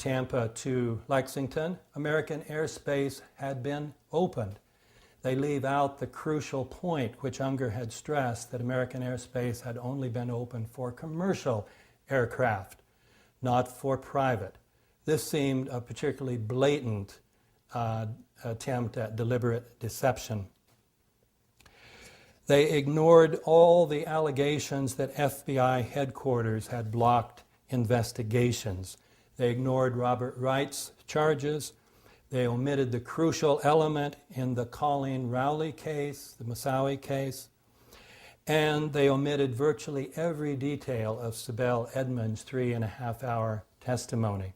Tampa to Lexington, American airspace had been opened. They leave out the crucial point, which Unger had stressed, that American airspace had only been open for commercial aircraft, not for private. This seemed a particularly blatant attempt at deliberate deception. They ignored all the allegations that FBI headquarters had blocked investigations. They ignored Robert Wright's charges. They omitted the crucial element in the Colleen Rowley case, the Moussaoui case, and they omitted virtually every detail of Sibel Edmonds' 3.5-hour testimony.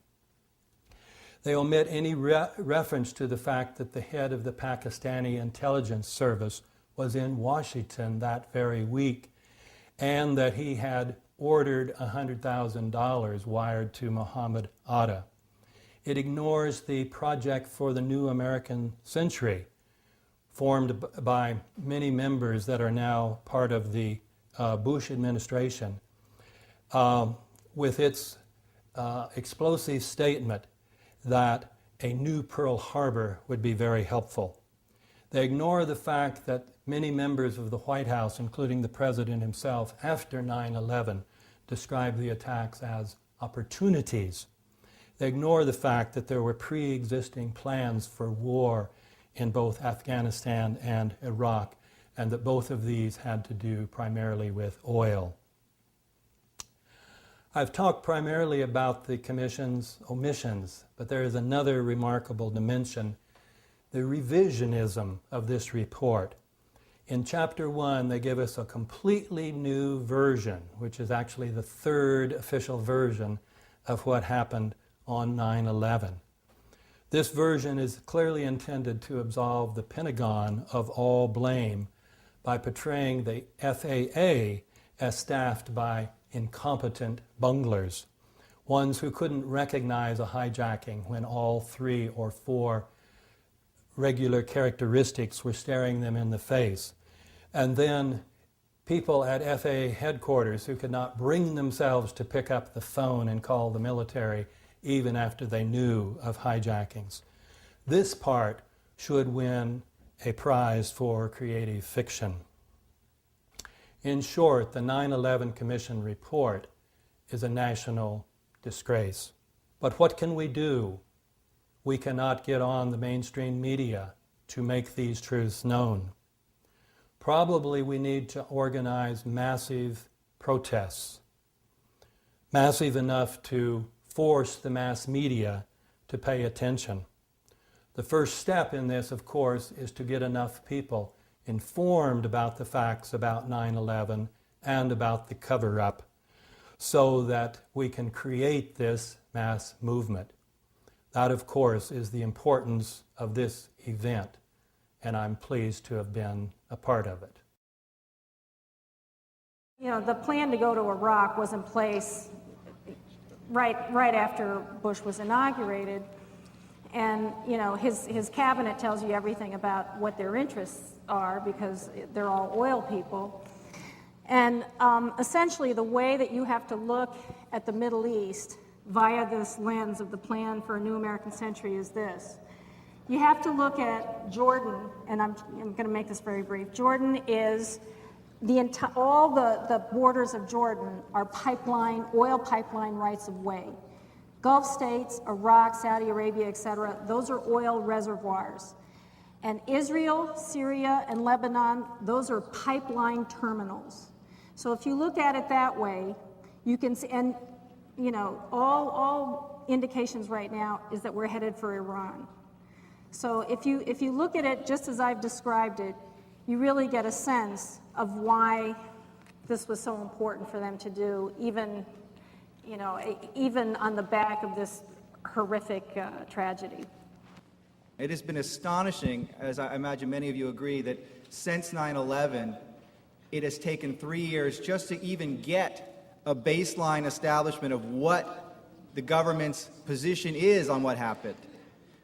They omit any reference to the fact that the head of the Pakistani intelligence service was in Washington that very week, and that he had ordered $100,000 wired to Muhammad Atta. It ignores the Project for the New American Century, formed by many members that are now part of the Bush administration, with its explosive statement that a new Pearl Harbor would be very helpful. They ignore the fact that many members of the White House, including the President himself, after 9/11, described the attacks as opportunities. They ignore the fact that there were pre-existing plans for war in both Afghanistan and Iraq, and that both of these had to do primarily with oil. I've talked primarily about the Commission's omissions, but there is another remarkable dimension, the revisionism of this report. In Chapter 1, they give us a completely new version, which is actually the third official version of what happened on 9/11. This version is clearly intended to absolve the Pentagon of all blame by portraying the FAA as staffed by incompetent bunglers, ones who couldn't recognize a hijacking when all 3 or 4 regular characteristics were staring them in the face. And then people at FAA headquarters who could not bring themselves to pick up the phone and call the military even after they knew of hijackings. This part should win a prize for creative fiction. In short, the 9/11 Commission report is a national disgrace. But what can we do? We cannot get on the mainstream media to make these truths known. Probably we need to organize massive protests, massive enough to force the mass media to pay attention. The first step in this, of course, is to get enough people informed about the facts about 9/11 and about the cover-up so that we can create this mass movement. That, of course, is the importance of this event, and I'm pleased to have been a part of it. You know, the plan to go to Iraq was in place right after Bush was inaugurated, and you know his cabinet tells you everything about what their interests are because they're all oil people, and essentially the way that you have to look at the Middle East via this lens of the plan for a new American century is this. You have to look at Jordan, and I'm going to make this very brief. Jordan is all the borders of Jordan are oil pipeline rights of way. Gulf states, Iraq, Saudi Arabia, etc., those are oil reservoirs. And Israel, Syria, and Lebanon, those are pipeline terminals. So if you look at it that way, you can see, and you know, all indications right now is that we're headed for Iran. So if you look at it just as I've described it, you really get a sense of why this was so important for them to do, even on the back of this horrific tragedy. It has been astonishing, as I imagine many of you agree, that since 9/11, it has taken 3 years just to even get a baseline establishment of what the government's position is on what happened.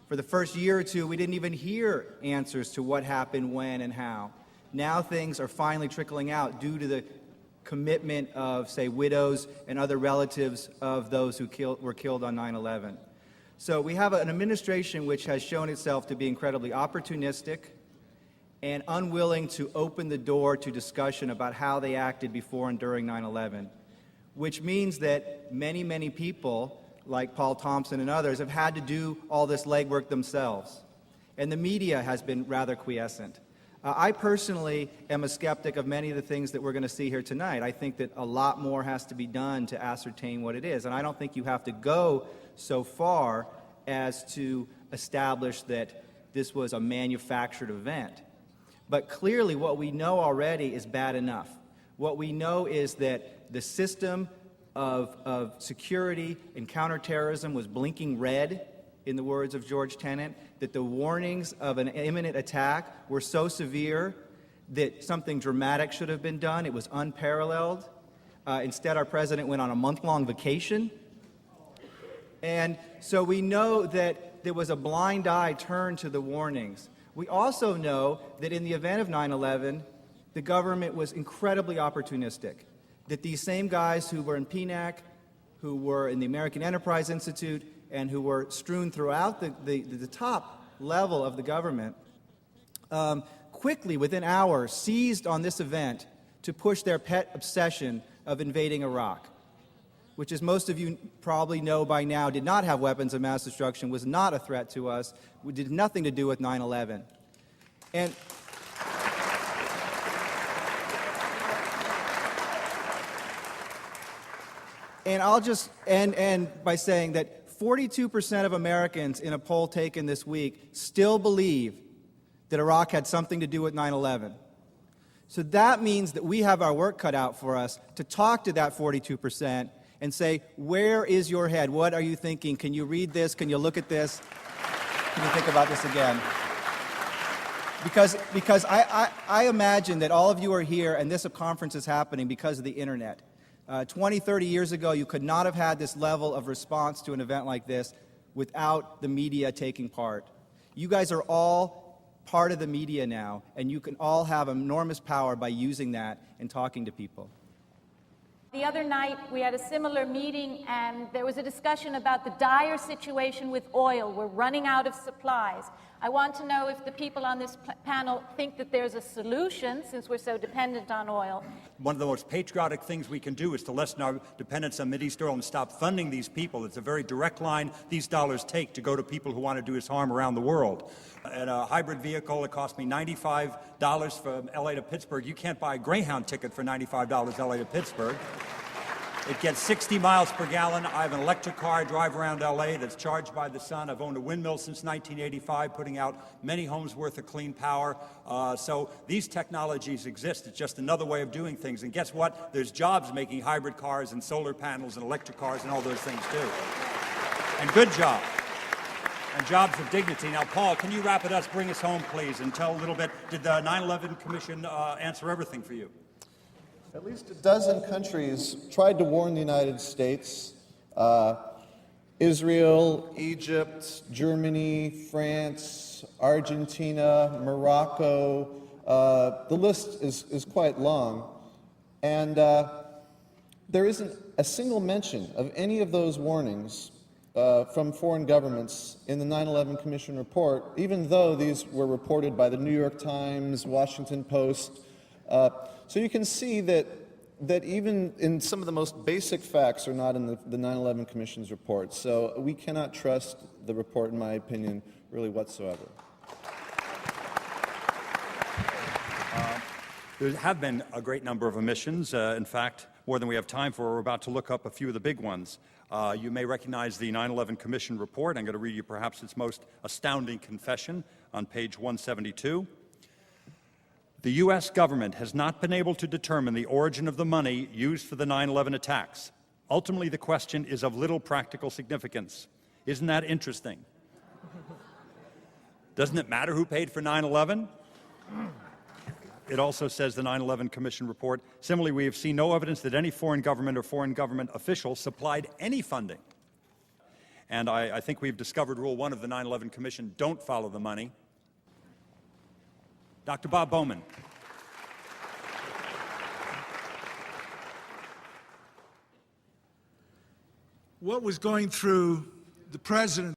For the first year or two, we didn't even hear answers to what happened, when, and how. Now things are finally trickling out due to the commitment of, say, widows and other relatives of those who were killed on 9/11. So we have an administration which has shown itself to be incredibly opportunistic and unwilling to open the door to discussion about how they acted before and during 9/11, which means that many, many people, like Paul Thompson and others, have had to do all this legwork themselves. And the media has been rather quiescent. I personally am a skeptic of many of the things that we're going to see here tonight. I think that a lot more has to be done to ascertain what it is. And I don't think you have to go so far as to establish that this was a manufactured event. But clearly what we know already is bad enough. What we know is that the system of security and counterterrorism was blinking red, in the words of George Tenet, that the warnings of an imminent attack were so severe that something dramatic should have been done. It was unparalleled. Instead, our president went on a month-long vacation. And so we know that there was a blind eye turned to the warnings. We also know that in the event of 9/11, the government was incredibly opportunistic, that these same guys who were in PNAC, who were in the American Enterprise Institute, and who were strewn throughout the top level of the government, quickly, within hours, seized on this event to push their pet obsession of invading Iraq, which, as most of you probably know by now, did not have weapons of mass destruction, was not a threat to us, did nothing to do with 9/11. And I'll just end by saying that 42% of Americans in a poll taken this week still believe that Iraq had something to do with 9/11. So that means that we have our work cut out for us to talk to that 42% and say, where is your head? What are you thinking? Can you read this? Can you look at this? Can you think about this again? Because I imagine that all of you are here and this conference is happening because of the internet. 20, 30 years ago, you could not have had this level of response to an event like this without the media taking part. You guys are all part of the media now, and you can all have enormous power by using that and talking to people. The other night, we had a similar meeting, and there was a discussion about the dire situation with oil. We're running out of supplies. I want to know if the people on this panel think that there's a solution, since we're so dependent on oil. One of the most patriotic things we can do is to lessen our dependence on Mideast oil and stop funding these people. It's a very direct line these dollars take to go to people who want to do us harm around the world. And a hybrid vehicle, it cost me $95 from LA to Pittsburgh. You can't buy a Greyhound ticket for $95 LA to Pittsburgh. It gets 60 miles per gallon. I have an electric car. I drive around LA that's charged by the sun. I've owned a windmill since 1985, putting out many homes worth of clean power. So these technologies exist. It's just another way of doing things. And guess what? There's jobs making hybrid cars and solar panels and electric cars and all those things too. And good jobs. And jobs of dignity. Now, Paul, can you wrap it up, bring us home, please, and tell a little bit, did the 9/11 Commission answer everything for you? At least a dozen countries tried to warn the United States. Israel, Egypt, Germany, France, Argentina, Morocco. The list is quite long. And there isn't a single mention of any of those warnings from foreign governments in the 9/11 Commission report, even though these were reported by the New York Times, Washington Post. So you can see that even in some of the most basic facts are not in the 9/11 Commission's report. So we cannot trust the report, in my opinion, really whatsoever. There have been a great number of omissions. In fact, more than we have time for. We're about to look up a few of the big ones. You may recognize the 9/11 Commission report. I'm going to read you perhaps its most astounding confession on page 172. The U.S. government has not been able to determine the origin of the money used for the 9/11 attacks. Ultimately, the question is of little practical significance. Isn't that interesting? Doesn't it matter who paid for 9/11? It also says, the 9/11 Commission report, similarly, we have seen no evidence that any foreign government or foreign government official supplied any funding. And I think we've discovered Rule 1 of the 9/11 Commission: don't follow the money. Dr. Bob Bowman. What was going through the president